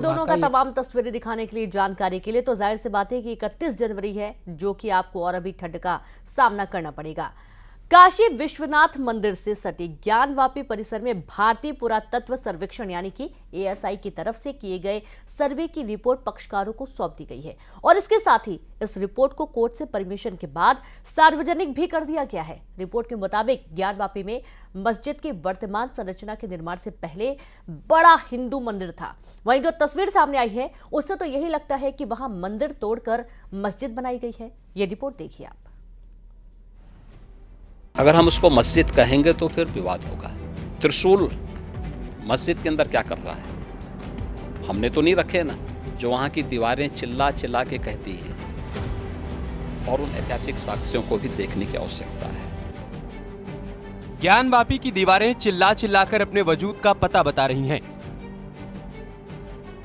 दोनों का तमाम तस्वीरें दिखाने के लिए, जानकारी के लिए तो जाहिर सी बात है कि 31 जनवरी है, जो कि आपको और अभी ठंड का सामना करना पड़ेगा। काशी विश्वनाथ मंदिर से सटे ज्ञानवापी परिसर में भारतीय पुरातत्व सर्वेक्षण यानी कि एएसआई की तरफ से किए गए सर्वे की रिपोर्ट पक्षकारों को सौंप दी गई है और इसके साथ ही इस रिपोर्ट को कोर्ट से परमिशन के बाद सार्वजनिक भी कर दिया गया है। रिपोर्ट के मुताबिक ज्ञानवापी में मस्जिद की वर्तमान संरचना के निर्माण से पहले बड़ा हिंदू मंदिर था। वहीं जो तस्वीर सामने आई है उससे तो यही लगता है कि वहां मंदिर तोड़कर मस्जिद बनाई गई है। ये रिपोर्ट देखिए आप। अगर हम उसको मस्जिद कहेंगे तो फिर विवाद होगा। त्रिशूल मस्जिद के अंदर क्या कर रहा है? हमने तो नहीं रखे ना। जो वहां की दीवारें चिल्ला चिल्ला के कहती है और उन ऐतिहासिक साक्ष्यों को भी देखने की आवश्यकता है। ज्ञानवापी की दीवारें चिल्ला चिल्लाकर अपने वजूद का पता बता रही हैं।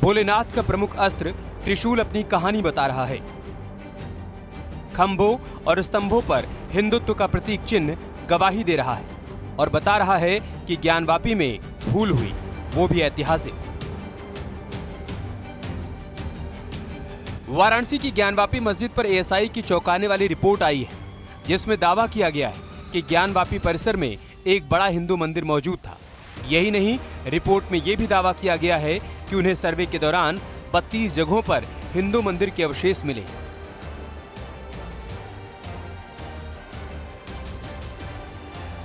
भोलेनाथ का प्रमुख अस्त्र त्रिशूल अपनी कहानी बता रहा है। खंभों और स्तंभों पर हिंदुत्व का प्रतीक चिन्ह गवाही दे रहा है और बता रहा है कि ज्ञानवापी में भूल हुई, वो भी ऐतिहासिक। वाराणसी की ज्ञानवापी मस्जिद पर एएसआई की चौंकाने वाली रिपोर्ट आई है, जिसमें दावा किया गया है कि ज्ञानवापी परिसर में एक बड़ा हिंदू मंदिर मौजूद था। यही नहीं, रिपोर्ट में यह भी दावा किया गया है कि उन्हें सर्वे के दौरान 32 जगहों पर हिंदू मंदिर के अवशेष मिले।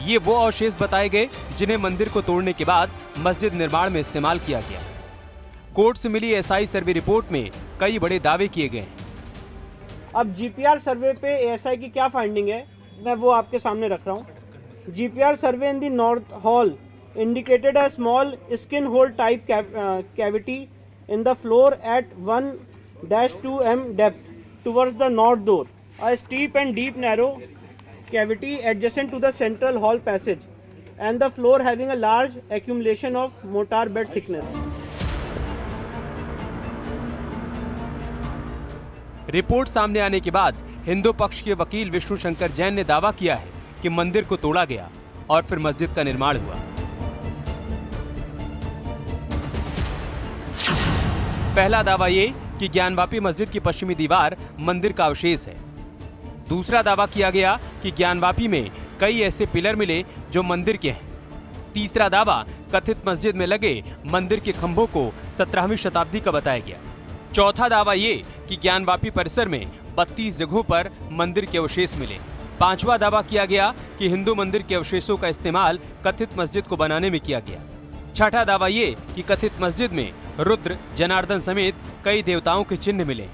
ये वो अवशेष बताए गए जिन्हें मंदिर को तोड़ने के बाद मस्जिद निर्माण में इस्तेमाल किया गया। कोर्ट से मिली एएसआई सर्वे रिपोर्ट में कई बड़े दावे किए गए हैं। अब जीपीआर सर्वे पे एएसआई की क्या फाइंडिंग है, मैं वो आपके सामने रख रहा हूँ। GPR survey in the north hall indicated a small skin hole type cavity in the floor at 1-2 m depth towards the north door, a steep and deep narrow cavity adjacent to the central hall passage and the floor having a large accumulation of mortar bed thickness. Report सामने आने के बाद हिंदू पक्ष के वकील विष्णु शंकर जैन ने दावा किया है कि मंदिर को तोड़ा गया और फिर मस्जिद का निर्माण हुआ। पहला दावा ये कि ज्ञानवापी मस्जिद की पश्चिमी दीवार मंदिर का अवशेष है। दूसरा दावा किया गया कि ज्ञानवापी में कई ऐसे पिलर मिले जो मंदिर के हैं। तीसरा दावा कथित मस्जिद में लगे मंदिर के खंभों को 17वीं शताब्दी का बताया गया। चौथा दावा ये कि ज्ञानवापी परिसर में 32 जगहों पर मंदिर के अवशेष मिले। पांचवा दावा किया गया कि हिंदू मंदिर के अवशेषों का इस्तेमाल कथित मस्जिद को बनाने में किया गया। छठा दावा ये कि कथित मस्जिद में रुद्र, जनार्दन समेत कई देवताओं के चिन्ह मिले।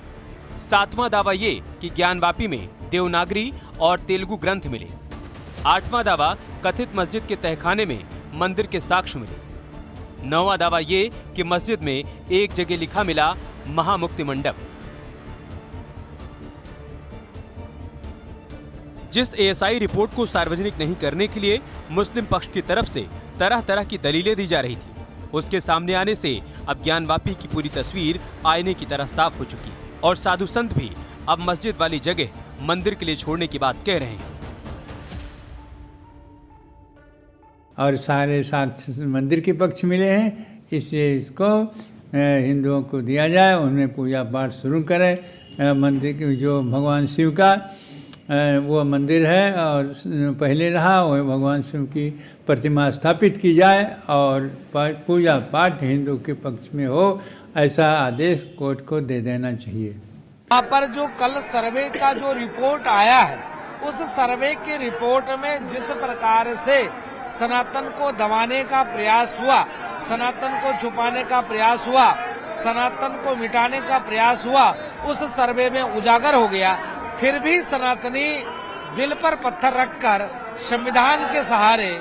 सातवां दावा ये कि ज्ञानवापी में देवनागरी और तेलुगु ग्रंथ मिले। आठवां दावा कथित मस्जिद के तहखाने में मंदिर के साक्ष्य मिले। नौवां दावा ये कि मस्जिद में एक जगह लिखा मिला महामुक्ति मंडप। जिस एएसआई रिपोर्ट को सार्वजनिक नहीं करने के लिए मुस्लिम पक्ष की तरफ से तरह तरह की दलीलें दी जा रही थी, उसके सामने आने से अब ज्ञानवापी की पूरी तस्वीर आईने की तरह साफ हो चुकी है और साधु संत भी अब मस्जिद वाली जगह मंदिर के लिए छोड़ने की बात कह रहे हैं। और सारे साक्ष्य मंदिर के पक्ष मिले हैं, इसलिए इसको हिंदुओं को दिया जाए, उनमें पूजा पाठ शुरू करें। मंदिर के जो भगवान शिव का वो मंदिर है और पहले रहा, वो भगवान शिव की प्रतिमा स्थापित की जाए और पूजा पाठ हिंदू के पक्ष में हो, ऐसा आदेश कोर्ट को दे देना चाहिए। यहाँ पर जो कल सर्वे का जो रिपोर्ट आया है, उस सर्वे की रिपोर्ट में जिस प्रकार से सनातन को दबाने का प्रयास हुआ, सनातन को छुपाने का प्रयास हुआ, सनातन को मिटाने का प्रयास हुआ, उस सर्वे में उजागर हो गया। फिर भी सनातनी दिल पर पत्थर रखकर संविधान के सहारे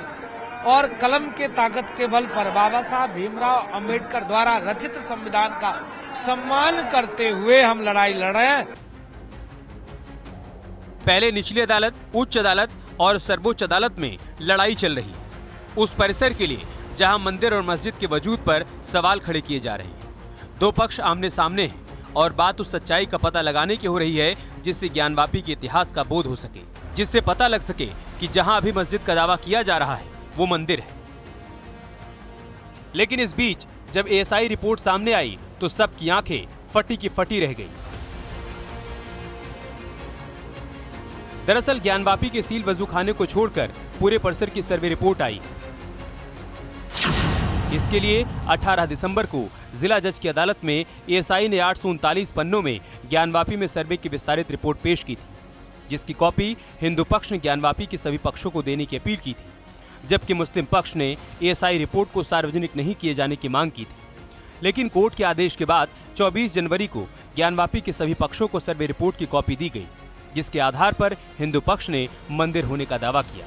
और कलम के ताकत के बल पर बाबा साहब भीमराव अंबेडकर द्वारा रचित संविधान का सम्मान करते हुए हम लड़ाई लड़ रहे हैं। पहले निचली अदालत, उच्च अदालत और सर्वोच्च अदालत में लड़ाई चल रही है उस परिसर के लिए जहां मंदिर और मस्जिद के वजूद पर सवाल खड़े किए जा रहे हैं। दो पक्ष आमने सामने हैं और बात उस सच्चाई का पता लगाने की हो रही है जिससे ज्ञानवापी के इतिहास का बोध हो सके, जिससे पता लग सके कि जहां अभी मस्जिद का दावा किया जा रहा है वो मंदिर है। लेकिन इस बीच जब एएसआई रिपोर्ट सामने आई तो सबकी आंखें फटी की फटी रह गई। दरअसल ज्ञानवापी के सील वजू खाने को छोड़कर पूरे परिसर की सर्वे रिपोर्ट आई। इसके लिए 18 दिसंबर को जिला जज की अदालत में एएसआई ने 839 पन्नों में ज्ञानवापी में सर्वे की विस्तारित रिपोर्ट पेश की थी, जिसकी कॉपी हिंदू पक्ष ने ज्ञानवापी के सभी पक्षों को देने की अपील की थी, जबकि मुस्लिम पक्ष ने एएसआई रिपोर्ट को सार्वजनिक नहीं किए जाने की मांग की थी। लेकिन कोर्ट के आदेश के बाद 24 जनवरी को ज्ञानवापी के सभी पक्षों को सर्वे रिपोर्ट की कॉपी दी गई, जिसके आधार पर हिंदू पक्ष ने मंदिर होने का दावा किया।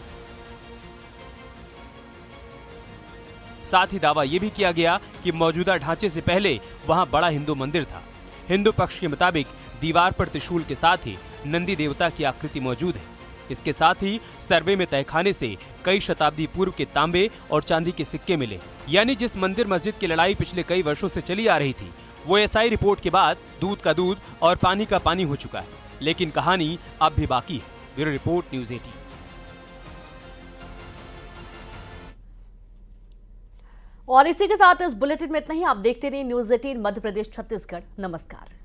साथ ही दावा यह भी किया गया कि मौजूदा ढांचे से पहले वहां बड़ा हिंदू मंदिर था। हिंदू पक्ष के मुताबिक दीवार पर त्रिशूल के साथ ही नंदी देवता की आकृति मौजूद है। इसके साथ ही सर्वे में तहखाने से कई शताब्दी पूर्व के तांबे और चांदी के सिक्के मिले। यानी जिस मंदिर मस्जिद की लड़ाई पिछले कई वर्षों से चली आ रही थी, वो एएसआई रिपोर्ट के बाद दूध का दूध और पानी का पानी हो चुका है। लेकिन कहानी अब भी बाकी है। Bureau report, news 18। और इसी के साथ इस बुलेटिन में इतना ही। आप देखते रहिए न्यूज़ 18 मध्य प्रदेश छत्तीसगढ़। नमस्कार।